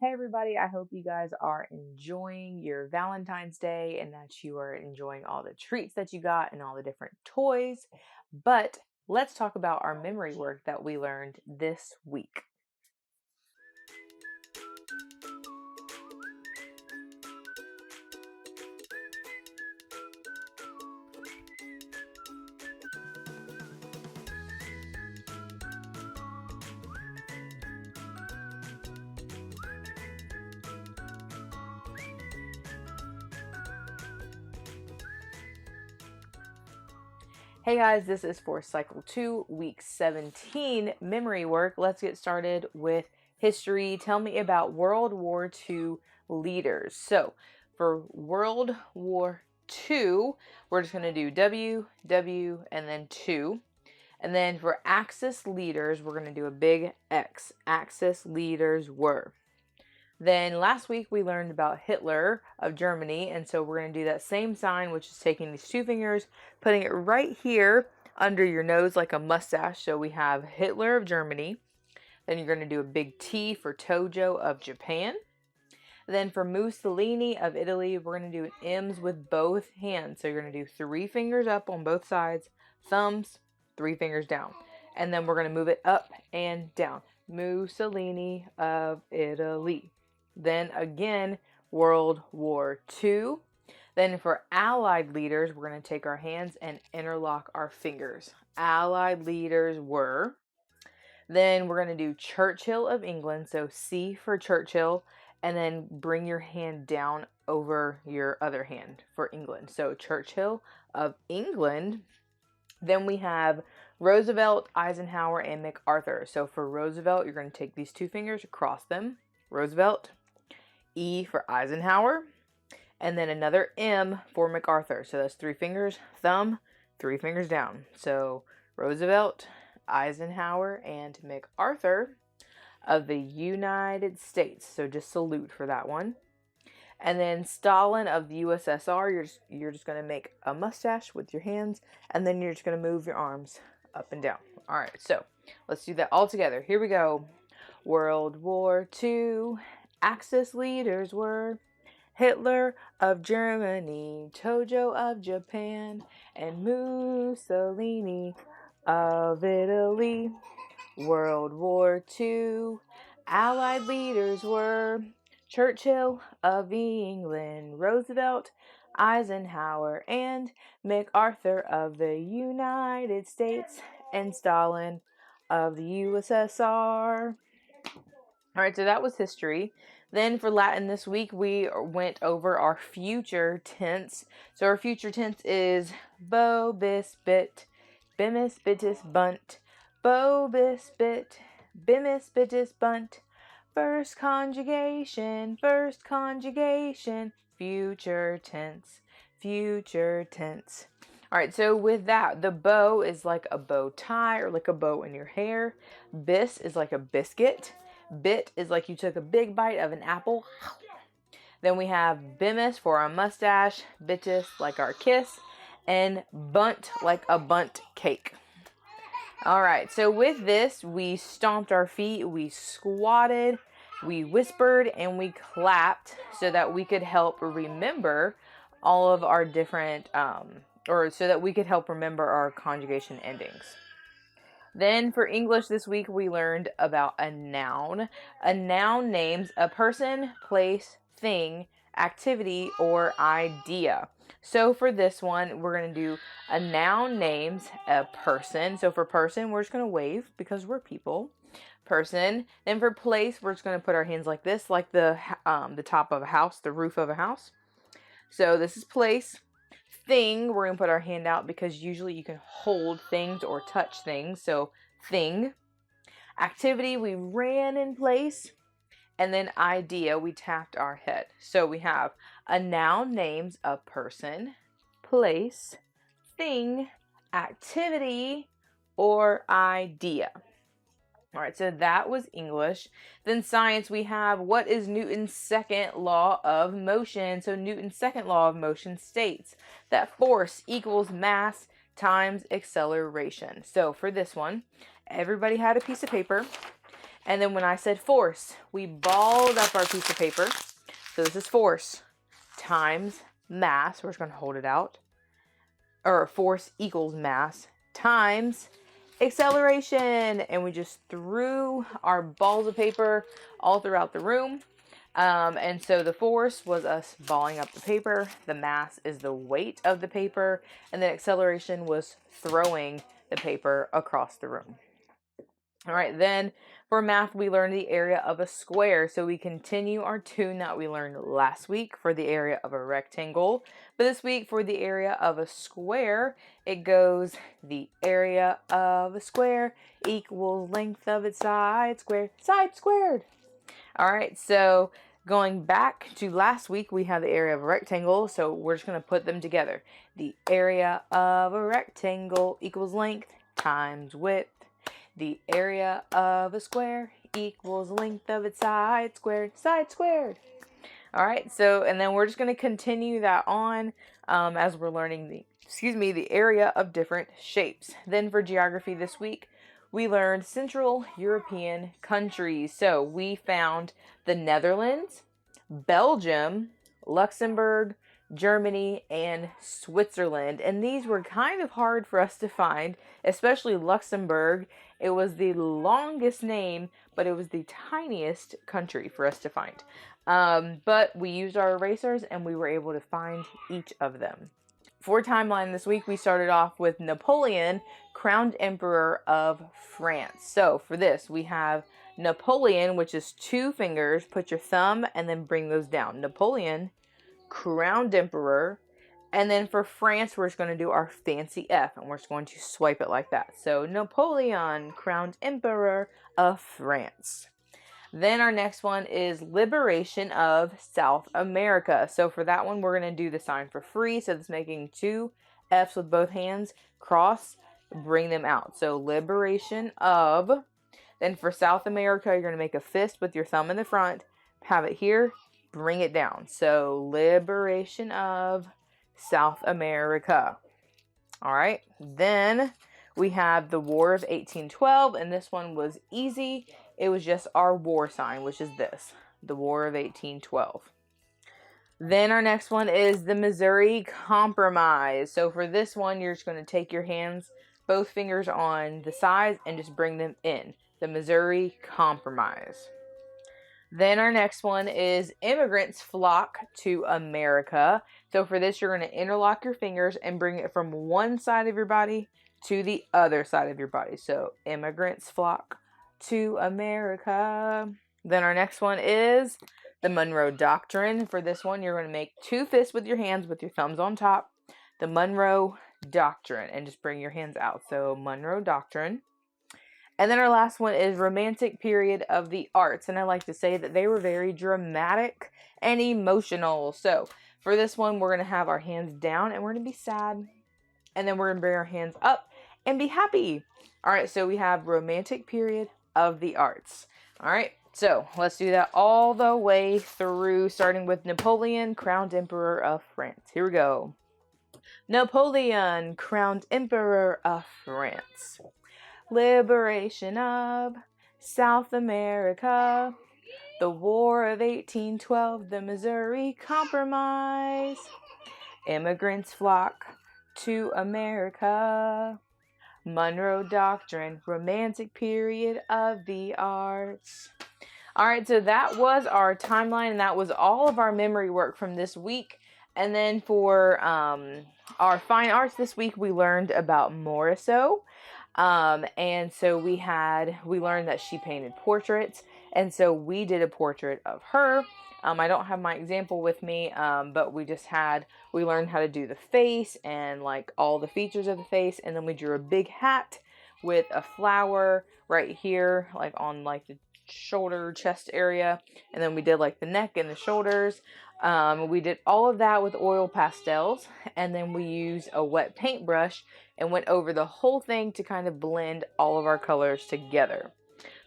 Hey everybody, I hope you guys are enjoying your Valentine's Day and that you are enjoying all the treats that you got and all the different toys. But let's talk about our memory work that we learned this week. Hey guys, this is for Cycle 2, Week 17 memory work. Let's get started with history. Tell me about World War II leaders. So, for World War II, we're just going to do W, W, and then 2. And then for Axis leaders, we're going to do a big X. Axis leaders were. Then last week we learned about Hitler of Germany, and so we're going to do that same sign, which is taking these two fingers, putting it right here under your nose like a mustache. So we have Hitler of Germany. Then you're going to do a big T for Tojo of Japan. Then for Mussolini of Italy, we're going to do an M's with both hands. So you're going to do 3 fingers up on both sides, thumbs, 3 fingers down. And then we're going to move it up and down. Mussolini of Italy. Then again, World War II. Then for Allied leaders, we're going to take our hands and interlock our fingers. Allied leaders were. Then we're going to do Churchill of England. So C for Churchill. And then bring your hand down over your other hand for England. So Churchill of England. Then we have Roosevelt, Eisenhower, and MacArthur. So for Roosevelt, you're going to take these 2 fingers, cross them. Roosevelt. E for Eisenhower, and then another M for MacArthur. So that's 3 fingers, thumb, 3 fingers down. So Roosevelt, Eisenhower, and MacArthur of the United States. So just salute for that one. And then Stalin of the USSR, you're just going to make a mustache with your hands, and then you're just going to move your arms up and down. All right, so let's do that all together. Here we go. World War II. Axis leaders were Hitler of Germany, Tojo of Japan, and Mussolini of Italy. World War II. Allied leaders were Churchill of England, Roosevelt, Eisenhower, and MacArthur of the United States, and Stalin of the USSR. All right, so that was history. Then for Latin this week, we went over our future tense. So our future tense is bo, bis, bit, bimis, bitis, bunt, bo, bis, bit, bimis, bitis, bunt, first conjugation, future tense, future tense. All right, so with that, the bow is like a bow tie or like a bow in your hair. Bis is like a biscuit. Bit is like you took a big bite of an apple. Then we have bimis for our mustache, bitis like our kiss, and bunt like a bunt cake. All right, so with this, we stomped our feet, we squatted, we whispered, and we clapped so that we could help remember all of our different, or so that we could help remember our conjugation endings. Then for English this week, we learned about a noun. A noun names a person, place, thing, activity, or idea. So for this one, we're going to do a noun names a person. So for person, we're just going to wave because we're people. Person. Then for place, we're just going to put our hands like this, like the top of a house, the roof of a house. So this is place. Thing, we're going to put our hand out because usually you can hold things or touch things. So thing. Activity, we ran in place. And then idea, we tapped our head. So we have a noun names a person, place, thing, activity, or idea. All right, so that was English. Then science, we have what is Newton's second law of motion? So Newton's second law of motion states that force equals mass times acceleration. So for this one, everybody had a piece of paper, And then when I said force, we balled up our piece of paper. So this is force times mass. We're just going to hold it out. Or force equals mass times acceleration. And we just threw our balls of paper all throughout the room. And so the force was us balling up the paper. The mass is the weight of the paper. And the acceleration was throwing the paper across the room. All right, then for math, we learned the area of a square. So we continue our tune that we learned last week for the area of a rectangle. But this week for the area of a square, it goes the area of a square equals length of its side squared. All right, so going back to last week, we have the area of a rectangle. So we're just going to put them together. The area of a rectangle equals length times width. The area of a square equals length of its side squared. All right, so, and then we're just going to continue that on as we're learning the area of different shapes. Then for geography this week, we learned Central European countries. So we found the Netherlands, Belgium, Luxembourg, Germany, and Switzerland. And these were kind of hard for us to find, especially Luxembourg. It was the longest name, but it was the tiniest country for us to find. But we used our erasers and we were able to find each of them. For timeline this week, we started off with Napoleon, crowned emperor of France. So for this, we have Napoleon, which is 2 fingers. Put your thumb and then bring those down. Napoleon, crowned emperor. And then for France, we're just going to do our fancy F, and we're just going to swipe it like that. So Napoleon, crowned emperor of France. Then our next one is liberation of South America. So for that one, we're going to do the sign for free. So it's making 2 F's with both hands, cross, bring them out. So liberation of. Then for South America, you're going to make a fist with your thumb in the front, have it here, bring it down. So liberation of South America. All right. Then we have the War of 1812, and this one was easy. It was just our war sign, which is this, the War of 1812. Then our next one is the Missouri Compromise. So for this one, you're just going to take your hands, both fingers on the sides, and just bring them in. The Missouri Compromise. Then our next one is immigrants flock to America. So for this, you're going to interlock your fingers and bring it from one side of your body to the other side of your body. So immigrants flock to America. Then our next one is the Monroe Doctrine. For this one, you're going to make 2 fists with your hands with your thumbs on top. The Monroe Doctrine, and just bring your hands out. So Monroe Doctrine. And then our last one is Romantic Period of the Arts. And I like to say that they were very dramatic and emotional. So for this one, we're going to have our hands down and we're going to be sad. And then we're going to bring our hands up and be happy. All right, so we have Romantic Period of the Arts. All right, so let's do that all the way through, starting with Napoleon, crowned emperor of France. Here we go. Napoleon, crowned emperor of France. Liberation of South America. The War of 1812, the Missouri Compromise. Immigrants flock to America. Monroe Doctrine, Romantic Period of the Arts. All right, so that was our timeline, and that was all of our memory work from this week. And then for our fine arts this week, we learned about Morisot. And so we learned that she painted portraits. And so we did a portrait of her. I don't have my example with me, but we learned how to do the face and like all the features of the face. And then we drew a big hat with a flower right here, like on like the shoulder, chest area. And then we did like the neck and the shoulders. We did all of that with oil pastels. And then we used a wet paintbrush and went over the whole thing to kind of blend all of our colors together.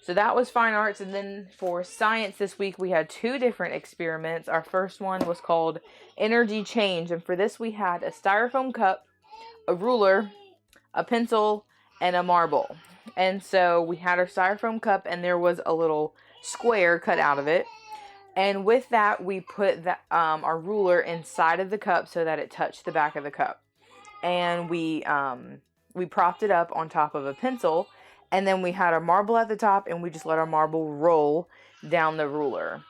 So that was fine arts. And then for science this week, we had 2 different experiments. Our first one was called energy change. And for this, we had a styrofoam cup, a ruler, a pencil, and a marble. And so we had our styrofoam cup, and there was a little square cut out of it. And with that, we put our ruler inside of the cup so that it touched the back of the cup. And we propped it up on top of a pencil, and then we had our marble at the top, and we just let our marble roll down the ruler.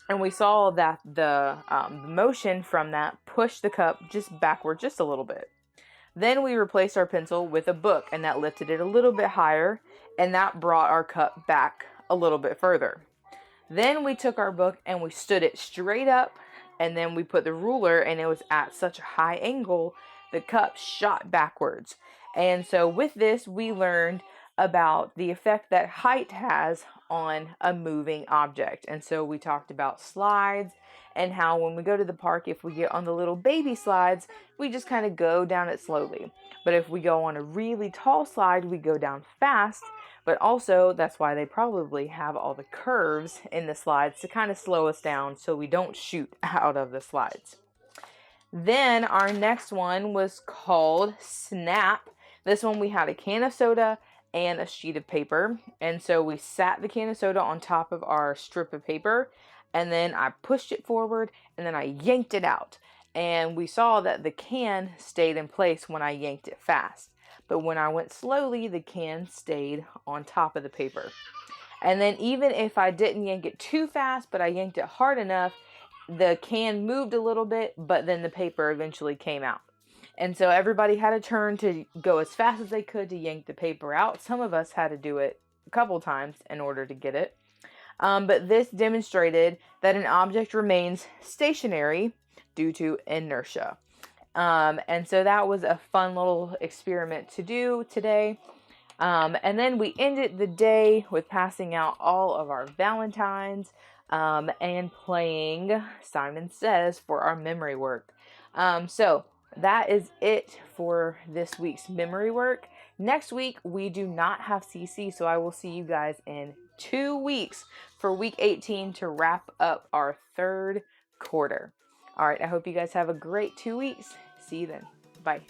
And we saw that the motion from that pushed the cup just backward just a little bit. Then we replaced our pencil with a book, and that lifted it a little bit higher, and that brought our cup back a little bit further. Then we took our book and we stood it straight up, and then we put the ruler, and it was at such a high angle, the cup shot backwards. And so with this, we learned about the effect that height has on a moving object. And so we talked about slides and how when we go to the park, if we get on the little baby slides, we just kind of go down it slowly. But if we go on a really tall slide, we go down fast. But also, that's why they probably have all the curves in the slides to kind of slow us down so we don't shoot out of the slides. Then our next one was called Snap. This one we had a can of soda and a sheet of paper. And so we sat the can of soda on top of our strip of paper, and then I pushed it forward, and then I yanked it out. And we saw that the can stayed in place when I yanked it fast. But when I went slowly, the can stayed on top of the paper. And then even if I didn't yank it too fast, but I yanked it hard enough, the can moved a little bit, but then the paper eventually came out. And so everybody had a turn to go as fast as they could to yank the paper out. Some of us had to do it a couple times in order to get it. But this demonstrated that an object remains stationary due to inertia. And so that was a fun little experiment to do today. And then we ended the day with passing out all of our Valentines and playing Simon Says for our memory work. So that is it for this week's memory work. Next week, we do not have CC, so I will see you guys in 2 weeks for week 18 to wrap up our third quarter. All right, I hope you guys have a great 2 weeks. See you then. Bye.